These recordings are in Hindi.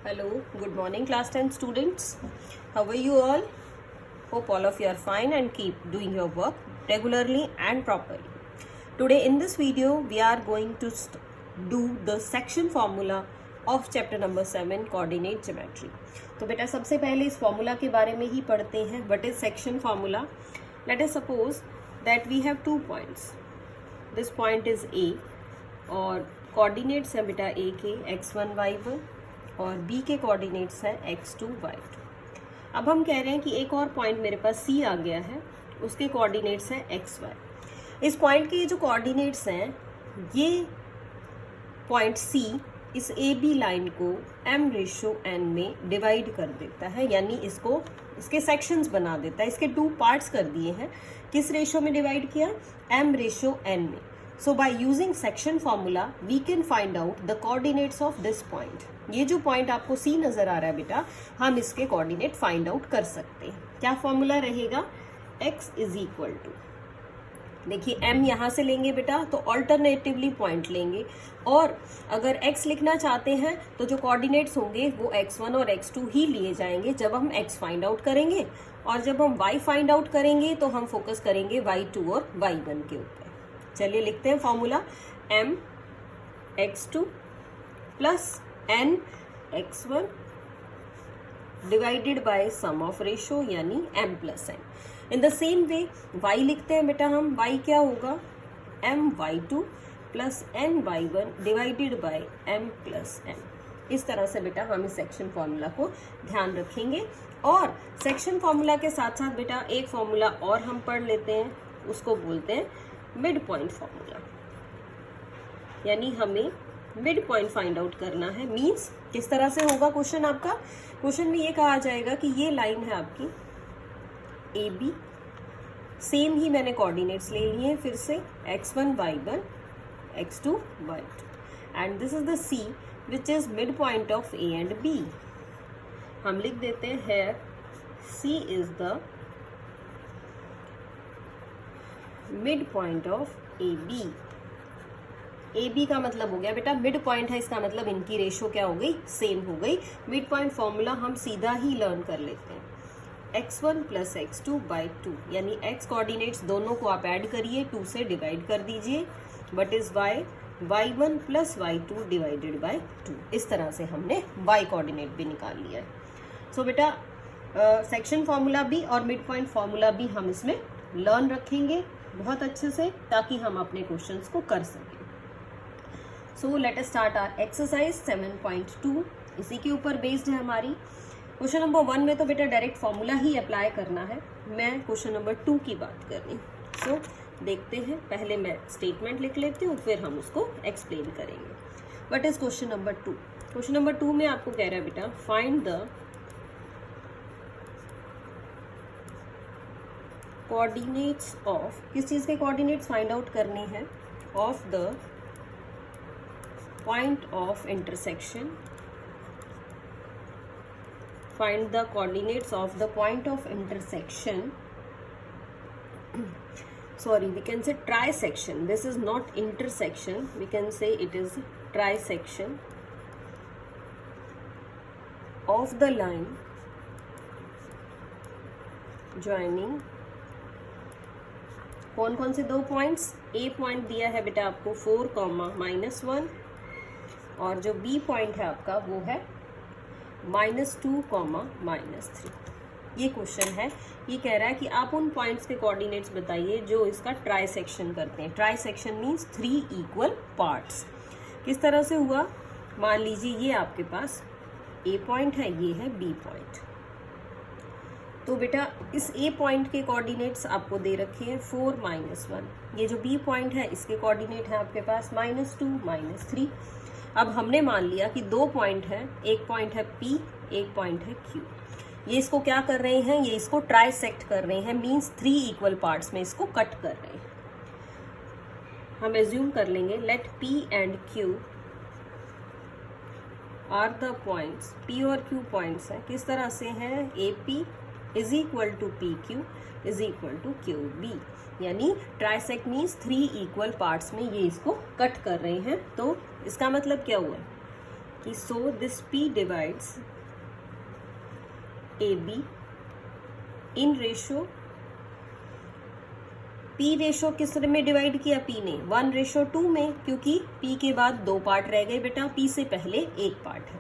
Hello, good morning class 10 students. How are you all? Hope all of you are fine and keep doing your work regularly and properly. Today in this video we are going to do the section formula of chapter number 7 coordinate geometry. तो बेटा सबसे पहले इस फॉर्मूला के बारे में ही पढ़ते हैं. What is section formula? Let us suppose that we have 2 points. This point is A और कोऑर्डिनेट्स हैं बेटा A के x1 y1 और B के कोऑर्डिनेट्स हैं x2 y2. अब हम कह रहे हैं कि एक और पॉइंट मेरे पास C आ गया है, उसके कोऑर्डिनेट्स हैं xy. इस पॉइंट के जो कोऑर्डिनेट्स हैं ये पॉइंट C इस AB लाइन को m/n में डिवाइड कर देता है, यानी इसके सेक्शंस बना देता है. इसके 2 पार्ट्स कर दिए हैं. किस रेशो में डिवाइड किया? m/n में. So by using section formula we can find out the coordinates of this point. ये जो पॉइंट आपको C नजर आ रहा है बेटा, हम इसके कोऑर्डिनेट फाइंड आउट कर सकते हैं. क्या फॉर्मूला रहेगा? x इज इक्वल टू, देखिए m यहाँ से लेंगे बेटा तो ऑल्टरनेटिवली पॉइंट लेंगे, और अगर x लिखना चाहते हैं तो जो कोऑर्डिनेट्स होंगे वो x1 और x2 ही लिए जाएंगे जब हम x फाइंड आउट करेंगे, और जब हम y फाइंड आउट करेंगे तो हम फोकस करेंगे y2 और y1 के ऊपर. चलिए लिखते हैं formula. m x2 plus n x1 divided by sum of ratio यानी m plus n. In the same way y लिखते हैं बेटा हम. y क्या होगा? m y2 plus n y1 divided by m plus n. इस तरह से बेटा हम इस सेक्शन फॉर्मूला को ध्यान रखेंगे. और सेक्शन फॉर्मूला के साथ साथ बेटा एक फॉर्मूला और हम पढ़ लेते हैं, उसको बोलते हैं मिड पॉइंट फॉर्मूला. यानी हमें मिड पॉइंट फाइंड आउट करना है. मींस किस तरह से होगा क्वेश्चन आपका? क्वेश्चन में ये कहा जाएगा कि ये लाइन है आपकी ए बी, सेम ही मैंने कोऑर्डिनेट्स ले लिए हैं फिर से x1 y1 x2 y2, and this is the C which is mid point of A and B. हम लिख देते हैं here C is the mid point of AB. AB का मतलब हो गया बेटा मिड पॉइंट है, इसका मतलब इनकी रेशो क्या हो गई? सेम हो गई. मिड पॉइंट फॉर्मूला हम सीधा ही लर्न कर लेते हैं. x1 प्लस x2 बाई 2, यानी x कोऑर्डिनेट्स दोनों को आप ऐड करिए, 2 से डिवाइड कर दीजिए, but is y1 plus y2 divided by 2. इस तरह से हमने y कोऑर्डिनेट भी निकाल लिया है. सो बेटा सेक्शन फॉर्मूला भी और मिड पॉइंट फॉर्मूला भी हम इसमें लर्न रखेंगे बहुत अच्छे से, ताकि हम अपने क्वेश्चंस को कर सकें. So let us start our exercise 7.2. इसी के ऊपर बेस्ड है हमारी. क्वेश्चन नंबर 1 में तो बेटा डायरेक्ट फॉर्मूला ही अप्लाई करना है. मैं क्वेश्चन नंबर 2 की बात कर रही हूँ. सो देखते हैं. पहले मैं स्टेटमेंट लिख लेती हूँ, फिर हम उसको एक्सप्लेन करेंगे. What is question number 2? Question number 2 में आपको कह रहा है बेटा फाइंड द कोऑर्डिनेट्स ऑफ, किस चीज के कोऑर्डिनेट्स फाइंड आउट करने हैं? Of the point of intersection. Find the coordinates of the point of intersection. Sorry, we can say trisection. This is not intersection. We can say it is trisection of the line joining कौन कौन से 2 पॉइंट्स? A पॉइंट दिया है बेटा आपको 4, -1, और जो B पॉइंट है आपका वो है -2, -3. ये क्वेश्चन है. ये कह रहा है कि आप उन पॉइंट्स के कोऑर्डिनेट्स बताइए जो इसका ट्राइसेक्शन करते हैं. Trisection means 3 equal parts. किस तरह से हुआ? मान लीजिए ये आपके पास A पॉइंट है, ये है B पॉइंट. तो बेटा इस A पॉइंट के कोऑर्डिनेट्स आपको दे रखे हैं 4, -1. ये जो B पॉइंट है इसके कोऑर्डिनेट है आपके पास -2, -3. अब हमने मान लिया कि 2 पॉइंट है, एक पॉइंट है P, एक पॉइंट है Q. ये इसको क्या कर रहे हैं? ये इसको ट्राइसेक्ट कर रहे हैं, मींस 3 इक्वल पार्ट्स में इसको कट कर रहे हैं. हम एज्यूम कर लेंगे let P and Q are the points. P और Q पॉइंट्स हैं. किस तरह से हैं? AP is equal to PQ is equal to QB. यानी ट्राइसेक्ट मीन्स 3 इक्वल पार्ट्स में ये इसको कट कर रहे हैं. तो इसका मतलब क्या हुआ कि so this P divides AB in ratio, P ratio किस में डिवाइड किया P ने 1:2 में, क्योंकि P के बाद 2 पार्ट रह गए बेटा, P से पहले 1 पार्ट है।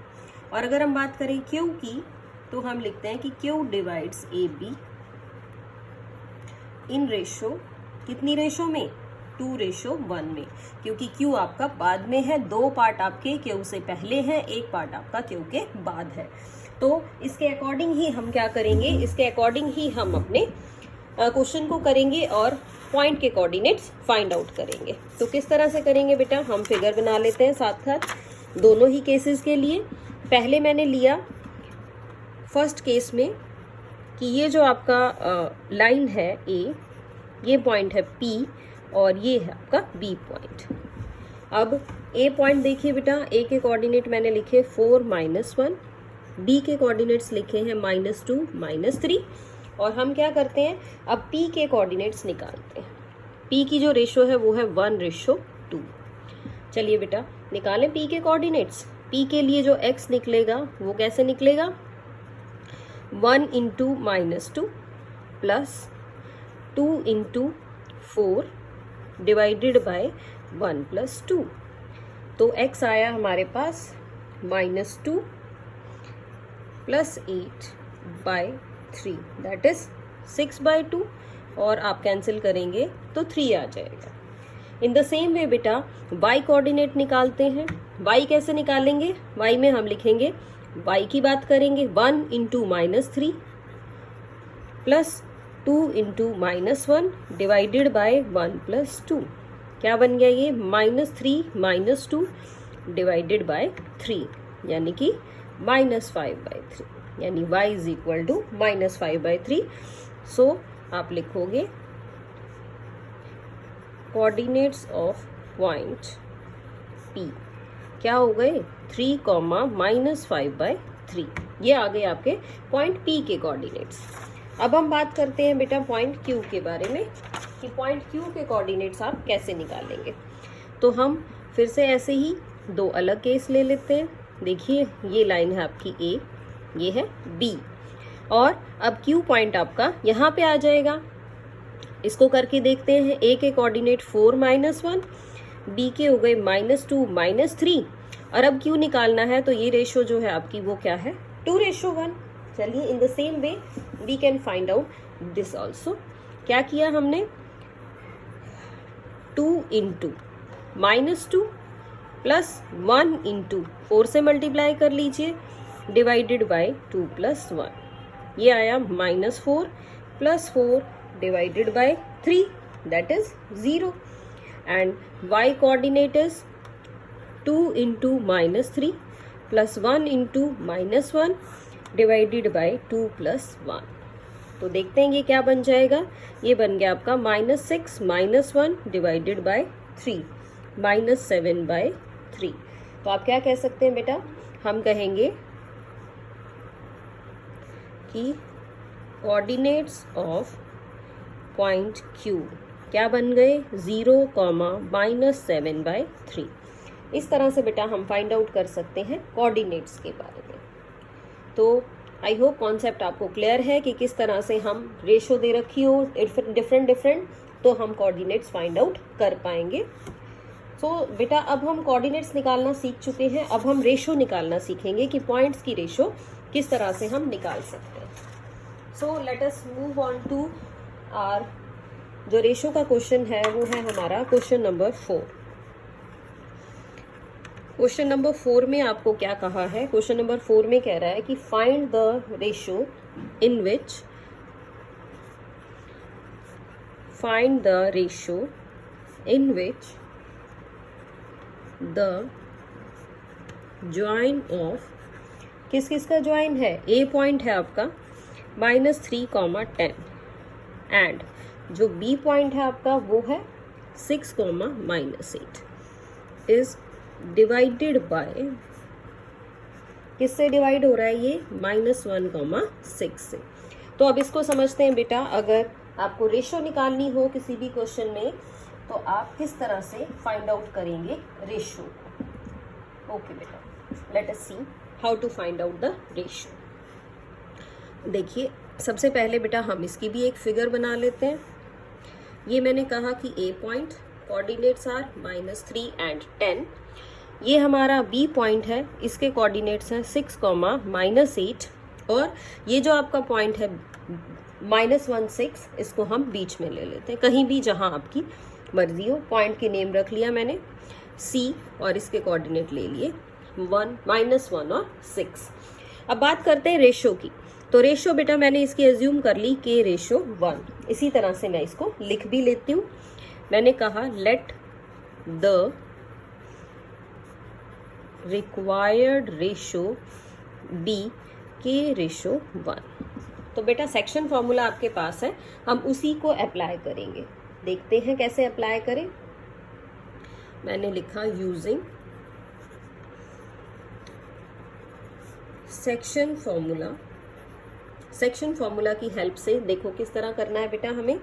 और अगर हम बात करें Q की तो हम लिखते हैं कि Q divides AB in ratio, कितनी रेशो में 2:1 में, क्योंकि Q आपका बाद में है, 2 पार्ट आपके Q से पहले हैं, 1 पार्ट आपका Q के बाद है। तो इसके अकॉर्डिंग ही हम क्या करेंगे, इसके अकॉर्डिंग ही हम अपने क्वेश्चन को करेंगे और पॉइंट के कोऑर्डिनेट्स फाइंड आउट करेंगे। तो किस तरह से करेंगे बेटा, हम फिगर बना लेते हैं साथ साथ दोनों ही केसेस के लिए। पहले मैंने लिया फर्स्ट केस में कि ये जो आपका लाइन है ए, ये पॉइंट है पी और ये है आपका बी पॉइंट। अब ए पॉइंट देखिए बेटा, ए के कोऑर्डिनेट मैंने लिखे 4 -1, बी के कोऑर्डिनेट्स लिखे हैं -2 -3, और हम क्या करते हैं अब P के कोऑर्डिनेट्स निकालते हैं। P की जो रेशो है वो है 1:2। चलिए बेटा निकालें P के कोऑर्डिनेट्स। P के लिए जो x निकलेगा वो कैसे निकलेगा, 1 × -2 प्लस 2 × 4 डिवाइडेड बाय 1 + 2। तो x आया हमारे पास -2 + 8/3, दैट इज 6/2, और आप कैंसिल करेंगे तो 3 आ जाएगा। इन द सेम वे बेटा y कोऑर्डिनेट निकालते हैं। y कैसे निकालेंगे, y में हम लिखेंगे, y की बात करेंगे 1 × -3 प्लस 2 × -1 डिवाइडेड बाय 1 + 2। क्या बन गया ये, -3 - 2 डिवाइडेड बाय 3, यानी कि -5/3, यानी y = -5/3। सो आप लिखोगे कोऑर्डिनेट्स ऑफ पॉइंट P क्या हो गए, 3, -5/3। ये आ गए आपके पॉइंट P के कोऑर्डिनेट्स। अब हम बात करते हैं बेटा पॉइंट Q के बारे में कि पॉइंट Q के कोऑर्डिनेट्स आप कैसे निकालेंगे। तो हम फिर से ऐसे ही 2 अलग केस ले लेते हैं। देखिए ये लाइन है आपकी A, ये है B, और अब Q पॉइंट आपका यहाँ पे आ जाएगा। इसको करके देखते हैं। A के कोऑर्डिनेट 4 -1, B के हो गए -2 -3, और अब Q निकालना है तो ये रेशो जो है आपकी वो क्या है, 2:1। चलिए in the same way we can find out this also. क्या किया हमने, 2 × -2 प्लस 1 × 4 से मल्टीप्लाई कर लीजिए डिवाइडेड बाय 2 + 1, ये आया -4 + 4 divided by 3, that is 0, and y coordinate is 2 × -3 plus 1 × -1 divided by 2 + 1। तो देखते हैं ये क्या बन जाएगा, ये बन गया आपका -6 - 1 डिवाइडेड बाय 3, -7/3। तो आप क्या कह सकते हैं बेटा, हम कहेंगे कि कोऑर्डिनेट्स ऑफ पॉइंट Q क्या बन गए, 0, -7/3। इस तरह से बेटा हम फाइंड आउट कर सकते हैं कोऑर्डिनेट्स के बारे में। तो आई होप कॉन्सेप्ट आपको क्लियर है कि किस तरह से हम रेशो दे रखी हो डिफरेंट तो हम कोऑर्डिनेट्स फाइंड आउट कर पाएंगे। सो बेटा अब हम कोऑर्डिनेट्स निकालना सीख चुके हैं, अब हम रेशो निकालना सीखेंगे कि पॉइंट्स की रेशो किस तरह से हम निकाल सकते हैं। So let us move on to our जो रेशो का क्वेश्चन है वो है हमारा क्वेश्चन नंबर 4। क्वेश्चन नंबर 4 में आपको क्या कहा है, क्वेश्चन नंबर 4 में कह रहा है कि find the ratio in which the join of, किस किस का ज्वाइन है, ए पॉइंट है आपका -3, 10, एंड जो बी पॉइंट है आपका वो है 6, -8 इज डिवाइडेड बाय, किससे डिवाइड हो रहा है ये, -1, 6 से। तो अब इसको समझते हैं बेटा, अगर आपको रेशो निकालनी हो किसी भी क्वेश्चन में तो आप किस तरह से फाइंड आउट करेंगे रेशो को। ओके बेटा, let us see how to find out the ratio. देखिए सबसे पहले बेटा हम इसकी भी एक फिगर बना लेते हैं। ये मैंने कहा कि ए पॉइंट, कोऑर्डिनेट्स आर -3 and 10। ये हमारा बी पॉइंट है, इसके कोऑर्डिनेट्स हैं 6, -8 और ये जो आपका पॉइंट है -1, 6, इसको हम बीच में ले लेते हैं, कहीं भी जहां आपकी मर्जी हो। पॉइंट की नेम रख लिया मैंने सी और इसके कोऑर्डिनेट ले लिए 1, -1 और 6। अब बात करते हैं रेशो की। तो रेशो बेटा मैंने इसकी एज्यूम कर ली के रेशो 1। इसी तरह से मैं इसको लिख भी लेती हूँ। मैंने कहा let the required ratio be के रेशो 1। तो बेटा सेक्शन फॉर्मूला आपके पास है, हम उसी को अप्लाई करेंगे। देखते हैं कैसे अप्लाई करें। मैंने लिखा using section formula. Section formula की हेल्प से देखो किस तरह करना है बेटा। हमें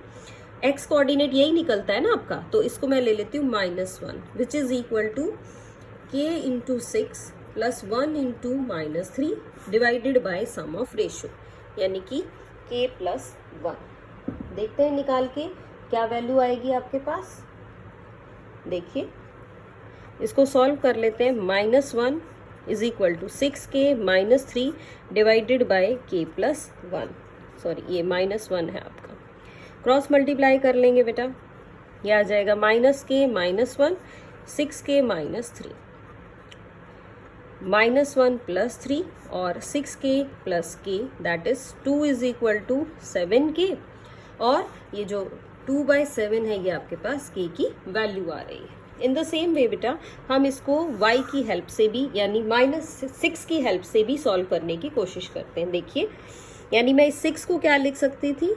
एक्स कोऑर्डिनेट यही निकलता है ना आपका, तो इसको मैं ले लेती हूँ -1 which is equal to k into 6 plus 1 into -3 divided by sum of ratio, यानी कि k प्लस 1। देखते हैं निकाल के क्या वैल्यू आएगी आपके पास। देखिए इसको सॉल्व कर लेते हैं। -1 is equal to 6k -3 divided by k plus 1। Sorry ये -1 है आपका, क्रॉस मल्टीप्लाई कर लेंगे बेटा। ये आ जाएगा -k -1 6k -3 -1 प्लस 3 और 6k plus k that is 2 is equal to 7k और ये जो 2/7 है ये आपके पास k की वैल्यू आ रही है। इन द सेम वे बेटा हम इसको y की हेल्प से भी यानी -6 की हेल्प से भी सॉल्व करने की कोशिश करते हैं। देखिए यानी मैं इस 6 को क्या लिख सकती थी,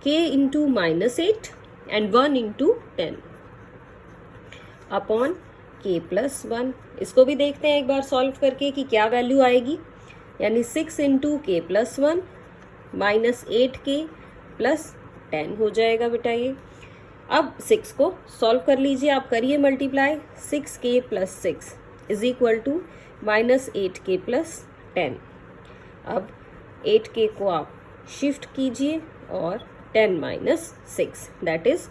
k into -8 and 1 into 10 upon k plus 1। इसको भी देखते हैं एक बार सॉल्व करके कि क्या वैल्यू आएगी, यानी 6 into k plus 1 -8k plus 10 हो जाएगा बेटा ये। अब 6 को सॉल्व कर लीजिए, आप करिए multiply. 6k plus 6 is equal to -8k plus 10। अब 8k को आप शिफ्ट कीजिए और 10 minus 6 that is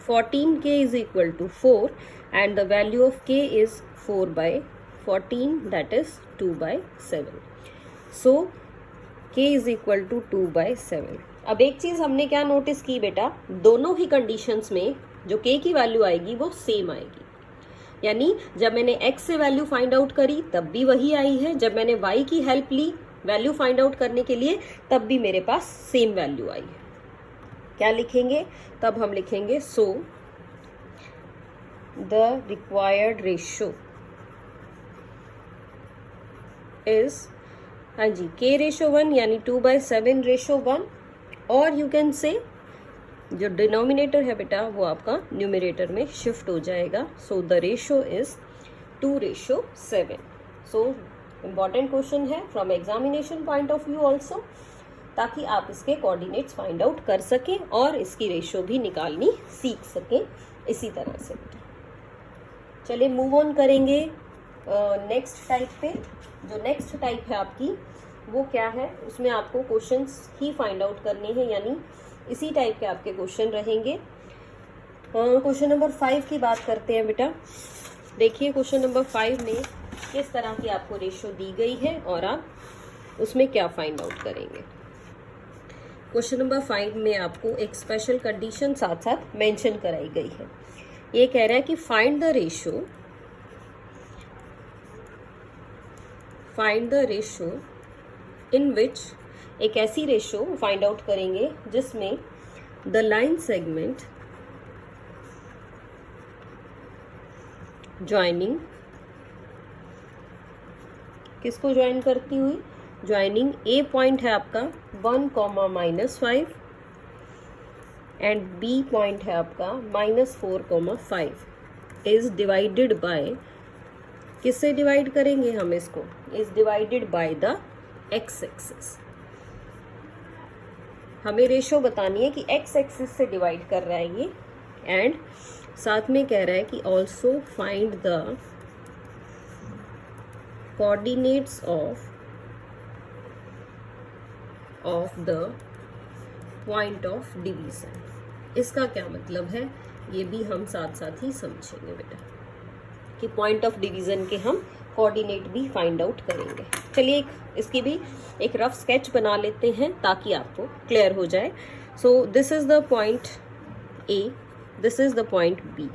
14k is equal to 4 and the value of k is 4/14 that is 2/7. So k is equal to 2/7. अब एक चीज हमने क्या नोटिस की बेटा, दोनों ही कंडीशंस में जो k की वैल्यू आएगी वो सेम आएगी। यानी जब मैंने x से वैल्यू फाइंड आउट करी तब भी वही आई है, जब मैंने y की हेल्प ली वैल्यू फाइंड आउट करने के लिए तब भी मेरे पास सेम वैल्यू आई है। क्या लिखेंगे तब हम लिखेंगे सो the required ratio is हाँ जी k रेशो 1 यानी 2/7 रेशो 1 और यू कैन से जो डिनोमिनेटर है बेटा वो आपका न्यूमरेटर में शिफ्ट हो जाएगा। So the ratio is 2/7। So important question है from examination point of view also, ताकि आप इसके कोऑर्डिनेट्स फाइंड आउट कर सकें और इसकी रेशो भी निकालनी सीख सकें इसी तरह से। चलिए मूव ऑन करेंगे नेक्स्ट टाइप पे। जो नेक्स्ट टाइप है आपकी वो क्या है, उसमें आपको क्वेश्चंस ही फाइंड आउट करने हैं, यानी इसी टाइप के आपके क्वेश्चन रहेंगे। क्वेश्चन नंबर 5 की बात करते हैं बेटा। देखिए क्वेश्चन नंबर 5 में किस तरह की आपको रेशो दी गई है और आप उसमें क्या फाइंड आउट करेंगे। क्वेश्चन नंबर 5 में आपको एक स्पेशल कंडीशन साथ साथ मेंशन कराई गई है। ये कह रहा है कि फाइंड द रेशो इन विच, एक ऐसी रेशो फाइंड आउट करेंगे जिसमें द लाइन सेगमेंट ज्वाइनिंग किसको ज्वाइन करती हुई, ज्वाइनिंग ए पॉइंट है आपका 1, -5 एंड बी पॉइंट है आपका -4, इज डिवाइडेड बाय, किससे डिवाइड करेंगे हम इसको, is divided by the x axis. हमें रेशो बतानी है कि एक्स एक्सिस से डिवाइड कर रहा है ये, एंड साथ में कह रहा है कि also find the coordinates of the point of division. इसका क्या मतलब है, ये भी हम साथ साथ ही समझेंगे बेटा, कि पॉइंट ऑफ डिवीजन के हम कोऑर्डिनेट भी फाइंड आउट करेंगे। चलिए इसकी भी एक रफ स्केच बना लेते हैं ताकि आपको क्लियर हो जाए। So this is the point A, this is the point B.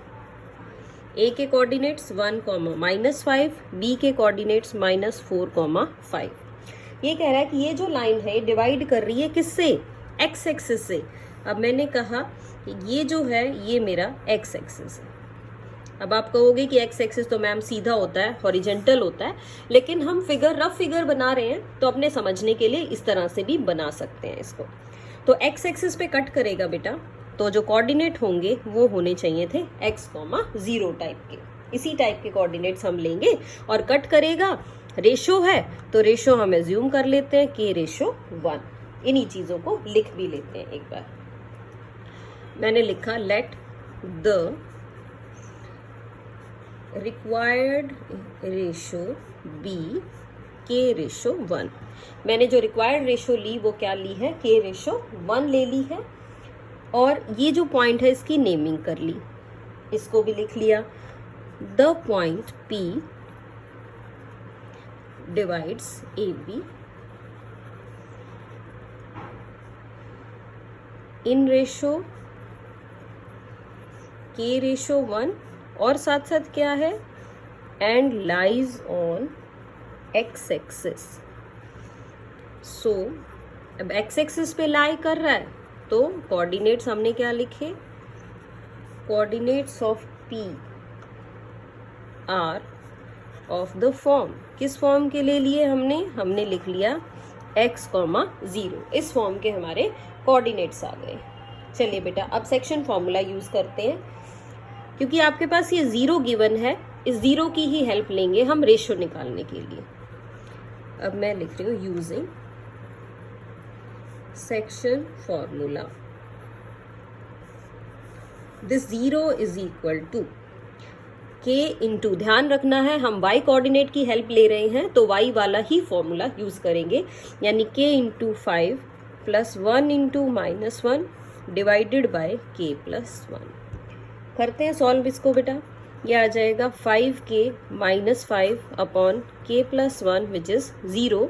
A के कोऑर्डिनेट्स 1, -5, बी के कोऑर्डिनेट्स -4, 5। ये कह रहा है कि ये जो लाइन है डिवाइड कर रही है किससे, एक्स एक्सिस से। अब मैंने कहा कि ये जो है ये मेरा एक्स एक्सिस है। अब आप कहोगे कि एक्स एक्सिस तो मैम सीधा होता है, हॉरिजेंटल होता है, लेकिन हम रफ फिगर बना रहे हैं तो अपने समझने के लिए इस तरह से भी बना सकते हैं इसको। तो एक्स एक्सिस पे कट करेगा बेटा, तो जो कोऑर्डिनेट होंगे वो होने चाहिए थे x, 0 टाइप के। इसी टाइप के कोऑर्डिनेट्स हम लेंगे और कट करेगा। रेशो है तो रेशो हम एज्यूम कर लेते हैं k/1। इन्हीं चीजों को लिख भी लेते हैं एक बार। मैंने लिखा let the required ratio be k/1। मैंने जो रिक्वायर्ड रेशो ली वो क्या ली है, k/1 ले ली है। और ये जो पॉइंट है इसकी नेमिंग कर ली, इसको भी लिख लिया। The point P divides AB in ratio k/1 और साथ साथ क्या है, and lies on x axis. So अब x एक्सिस पे लाई कर रहा है तो कोऑर्डिनेट्स हमने क्या लिखे, coordinates of P are of the form. किस फॉर्म के ले लिए हमने लिख लिया x, 0। इस फॉर्म के हमारे कोऑर्डिनेट्स आ गए। चलिए बेटा अब सेक्शन फॉर्मूला यूज करते हैं, क्योंकि आपके पास ये 0 गिवन है, इस 0 की ही हेल्प लेंगे हम रेशो निकालने के लिए। अब मैं लिख रही हूँ using section formula, this 0 is equal to k into, ध्यान रखना है हम y कोऑर्डिनेट की हेल्प ले रहे हैं तो y वाला ही फॉर्मूला यूज करेंगे, यानी k into 5 plus 1 into -1 divided by k plus 1। करते हैं सॉल्व इसको बेटा। ये आ जाएगा 5k -5 upon k plus 1 which is 0,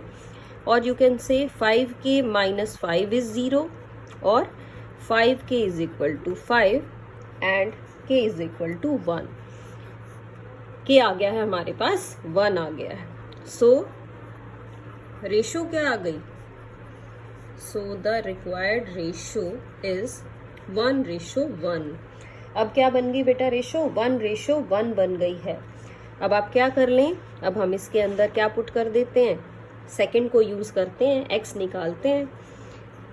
और you can say 5k -5 is 0 और 5k is equal to 5 and k is equal to 1। k आ गया है हमारे पास, 1 आ गया है। सो रेशो क्या आ गई, so the required ratio is 1/1। अब क्या बन गई बेटा रेशो, 1/1 बन गई है। अब आप क्या कर लें, अब हम इसके अंदर क्या पुट कर देते हैं, सेकंड को यूज करते हैं, x निकालते हैं।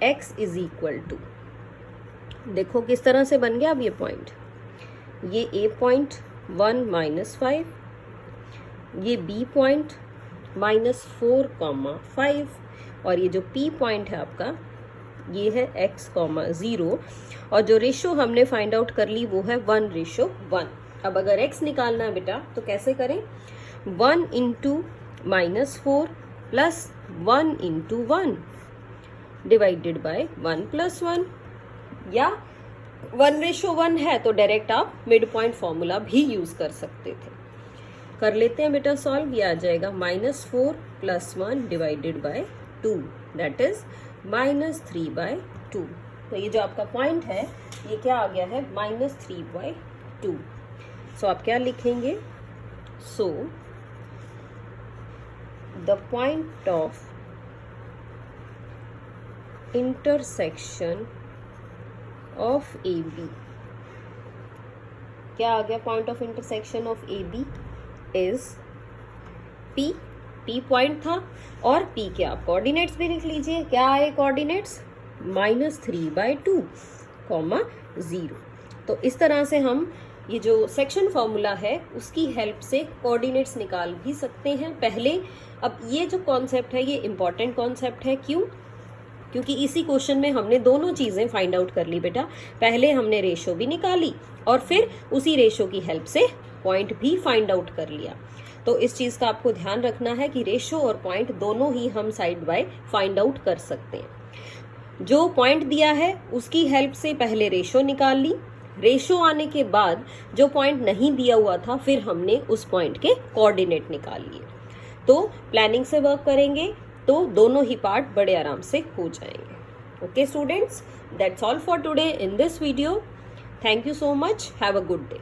x इज इक्वल टू, देखो किस तरह से बन गया अब ये पॉइंट, ये a पॉइंट 1 -5, ये b पॉइंट -4, 5, और ये जो p पॉइंट है आपका ये है x, 0, और जो रेशो हमने फाइंड आउट कर ली वो है 1/1। अब अगर x निकालना है बेटा तो कैसे करें, 1 into -4 plus 1 into 1 divided by 1 plus 1, या 1/1 है तो डायरेक्ट आप मिड पॉइंट फॉर्मूला भी यूज कर सकते थे। कर लेते हैं बेटा सॉल्व। ये आ जाएगा -4 plus 1 divided by 2 that is -3/2। तो ये जो आपका पॉइंट है ये क्या आ गया है, -3/2। सो आप क्या लिखेंगे, so the point of intersection of AB, क्या आ गया point of intersection of AB is P। P point था और P के आप कोऑर्डिनेट्स भी लिख लीजिए, क्या आए कोऑर्डिनेट्स, -3/2, 0। तो इस तरह से हम ये जो सेक्शन फॉर्मूला है उसकी हेल्प से कोऑर्डिनेट्स निकाल भी सकते हैं पहले। अब ये जो कॉन्सेप्ट है ये इंपॉर्टेंट कॉन्सेप्ट है, क्यों, क्योंकि इसी क्वेश्चन में हमने दोनों चीजें फाइंड आउट कर ली बेटा। पहले हमने रेशो भी निकाली और फिर उसी रेशो की हेल्प से पॉइंट भी फाइंड आउट कर लिया। तो इस चीज का आपको ध्यान रखना है कि रेशो और पॉइंट दोनों ही हम साइड बाय फाइंड आउट कर सकते हैं। जो पॉइंट दिया है उसकी हेल्प से पहले रेशो निकाल ली, रेशो आने के बाद जो पॉइंट नहीं दिया हुआ था फिर हमने उस पॉइंट के कोऑर्डिनेट निकाल लिए। तो प्लानिंग से वर्क करेंगे तो दोनों ही पार्ट बड़े आराम से हो जाएंगे। Okay students, that's all for today in this video. Thank you so much, have a good day.